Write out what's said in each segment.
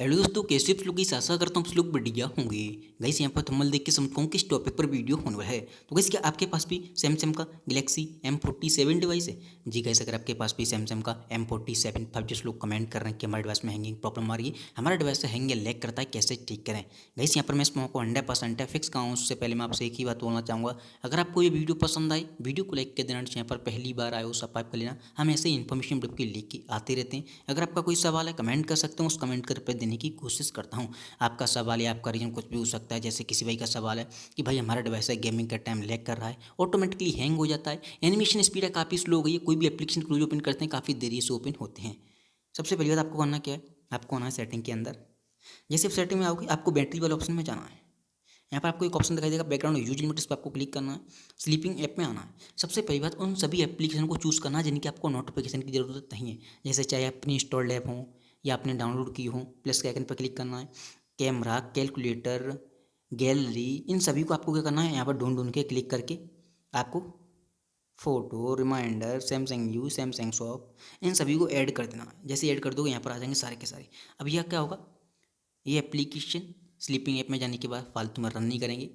Hello दोस्तों, कैसे आप लोग? इस आशा करता हूँ आप लोग बढ़िया होंगे। गाइस यहाँ पर थंबनेल देख के समझ पाऊँ किस टॉपिक पर वीडियो होने वाला है। तो गाइस क्या आपके पास भी सैमसंग का गैलेक्सी M47 डिवाइस है? जी गाइस, अगर आपके पास भी सैमसंग का M47 5G लोग कमेंट कर रहे हैं कि हमारे डिवाइस में हैंगिंग प्रॉब्लम आ रही है, हमारा डिवाइस हैंग या लैग करता है, कैसे ठीक करें। गाइस यहाँ पर मैं इसमें आपको 100% फिक्स कहा हूँ। उससे पहले मैं आपसे एक ही बात बोलना चाहूँगा, अगर आपको ये वीडियो पसंद आई, वीडियो को लाइक कर देना। यहाँ पर पहली बार आए हो सब्सक्राइब कर लेना। हम ऐसे ही इन्फॉर्मेशन वीडियो के लेके आते रहते हैं। अगर आपका कोई सवाल है कमेंट कर सकते हो, उस कमेंट कर पे देने की कोशिश करता हूँ। आपका सवाल या आपका रीजन कुछ भी हो सकता है। जैसे किसी भाई का सवाल है कि भाई हमारा डिवाइस है गेमिंग का टाइम लैग कर रहा है, ऑटोमेटिकली हैंग हो जाता है, एनिमेशन स्पीड है काफ़ी स्लो हो गई है, कोई भी एप्लीकेशन क्लोज ओपन करते हैं काफ़ी देरी से ओपन होते हैं। सबसे पहली बात आपको करना क्या है, आपको आना है सेटिंग के अंदर। जैसे आप सेटिंग में आओगे आपको बैटरी वाले ऑप्शन में जाना है। यहाँ पर आपको एक ऑप्शन दिखाई देगा बैकग्राउंड यूज लिमिट्स पर आपको क्लिक करना है। स्लीपिंग ऐप में आना है। सबसे पहली बात उन सभी एप्लीकेशन को चूज़ करना है जिनकी आपको नोटिफिकेशन की ज़रूरत नहीं है। जैसे चाहे अपनी इंस्टॉल्ड ऐप हो या आपने डाउनलोड की हो, प्लस के आइकन पर क्लिक करना है। कैमरा, कैलकुलेटर, गैलरी, इन सभी को आपको क्या करना है, यहाँ पर ढूंढ ढूंढ के क्लिक करके आपको photo, reminder, Samsung U, Samsung shop, इन सभी को ऐड कर देना है। जैसे ऐड कर दोगे यहाँ पर आ जाएंगे सारे के सारे। अब यह क्या होगा, ये एप्लीकेशन स्लीपिंग ऐप में जाने के बाद फालतू में रन नहीं करेंगे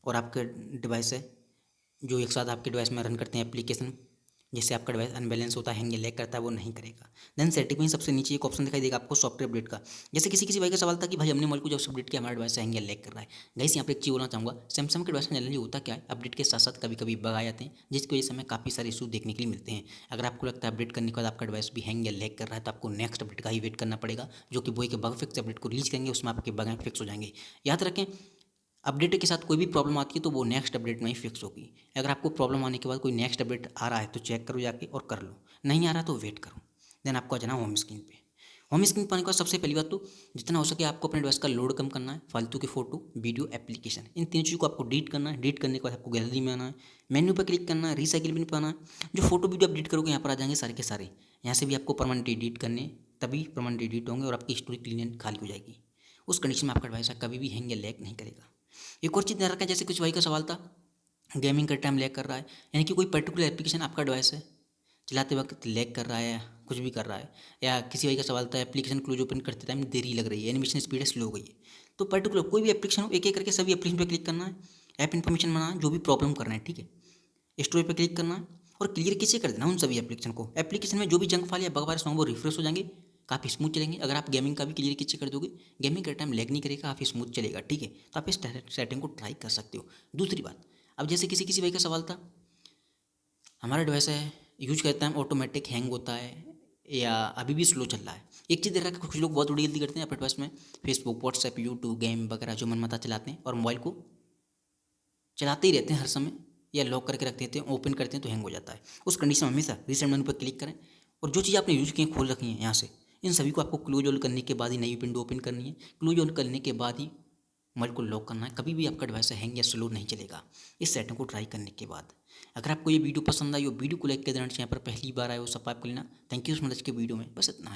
और आपके डिवाइस है जो एक साथ आपके डिवाइस में रन करते हैं एप्लीकेशन, जिससे आपका डिवाइस अनबैलेंस होता है, हैंग लैग करता है, वो नहीं करेगा। देन सेटिंग में सबसे नीचे एक ऑप्शन दिखाई देगा आपको सॉफ्टवेयर अपडेट का। जैसे किसी किसी भाई का सवाल था कि भाई हमने मोबाइल को जब से अपडेट किया हमारा डिवाइस हैंग लैग कर रहा है। गाइस यहाँ पे एक चीज़ बोलना चाहूँगा, सैमसंग के डिवाइस में जनरली होता क्या है, अपडेट के साथ साथ कभी कभी बग आ जाते हैं, जिसकी वजह से हमें काफ़ी सारे इशू देखने के लिए मिलते हैं। अगर आपको लगता है अपडेट करने के बाद आपका डिवाइस भी हैंग या लैग कर रहा है, तो आपको नेक्स्ट अपडेट का ही वेट करना पड़ेगा, जो कि वो एक बग फिक्स अपडेट को रिलीज करेंगे, उसमें आपके बग फिक्स हो जाएंगे। याद रखें, अपडेट के साथ कोई भी प्रॉब्लम आती है तो वो नेक्स्ट अपडेट में ही फिक्स होगी। अगर आपको प्रॉब्लम आने के बाद कोई नेक्स्ट अपडेट आ रहा है तो चेक करो जाके और कर लो, नहीं आ रहा तो वेट करो। देन आपको आ जाना होम स्क्रीन पे। होम स्क्रीन पर आने के बाद सबसे पहली बात तो जितना हो सके आपको अपने डिवाइस का लोड कम करना है। फालतू की फोटो, वीडियो, एप्लीकेशन, इन तीन चीज़ों को आपको डिलीट करना है। डिलीट करने के बाद आपको गैलरी में आना है, मेन्यू पर क्लिक करना है, रिसाइकिल बिन पर आना है। जो फोटो वीडियो अपडेट करोगे यहाँ पर आ जाएंगे सारे के सारे। यहाँ से भी आपको परमानेंट एडिट करने, तभी परमानेंट एडिट होंगे और आपकी स्टोरेज क्लीन खाली हो जाएगी। उस कंडीशन में आपका डिवाइस कभी भी हैंग या लैग नहीं करेगा। एक और चीज़ ध्यान रखें, जैसे कुछ भाई का सवाल था गेमिंग का टाइम लैग कर रहा है, यानी कि कोई पर्टिकुलर एप्लीकेशन आपका डिवाइस है चलाते वक्त लैग कर रहा है या कुछ भी कर रहा है, या किसी भाई का सवाल था एप्लीकेशन क्लोज ओपन करते टाइम देरी लग रही है, एनिमेशन स्पीड स्लो हो गई है, तो पर्टिकुलर कोई भी एप्लीकेशन हो एक एक करके सभी एप्लीकेशन पर क्लिक करना है। ऐप इन्फॉर्मेशन बनाना जो भी प्रॉब्लम कर रहे हैं, ठीक है, स्टोरेज पर क्लिक करना है और क्लियर कैसे कर देना उन सभी एप्लीकेशन को। एप्लीकेशन में जो भी जंक फाइल या बग वायरस होंगे वो रिफ्रेश हो जाएंगे, काफ़ी स्मूथ चलेंगे। अगर आप गेमिंग का भी क्लियर कैसे कर दोगे, गेमिंग का टाइम लैग नहीं करेगा, काफ़ी स्मूथ चलेगा, ठीक है। तो आप इस सेटिंग को ट्राई कर सकते हो। दूसरी बात, अब जैसे किसी किसी भाई का सवाल था हमारा डिवाइस है यूज करता है ऑटोमेटिक हैंग होता है या अभी भी स्लो चल रहा है। एक चीज़ देख रहा है, कुछ लोग बहुत बड़ी गलती करते हैं अपने डिवाइस में फेसबुक, व्हाट्सएप, यूट्यूब, गेम वगैरह जो मन मता चलाते हैं और मोबाइल को चलाते ही रहते हैं हर समय, या लॉक करके रख देते हैं, ओपन करते हैं तो हैंग हो जाता है। उस कंडीशन में हमेशा रीसेट मेनू पर क्लिक करें और जो चीज़ आपने यूज की है खोल रखी है यहाँ से, इन सभी को आपको क्लोज ऑल करने के बाद ही नई विंडो ओपन करनी है। क्लोज ऑन करने के बाद ही मोबाइल को लॉक करना है, कभी भी आपका डिवाइस हैंग या स्लो नहीं चलेगा इस सेटिंग को ट्राई करने के बाद। अगर आपको ये वीडियो पसंद आई हो, वीडियो को लाइक कर देना चाहिए। यहाँ पर पहली बार आए हो सब्सक्राइब कर लेना। थैंक यू सो मच के वीडियो में बस इतना है।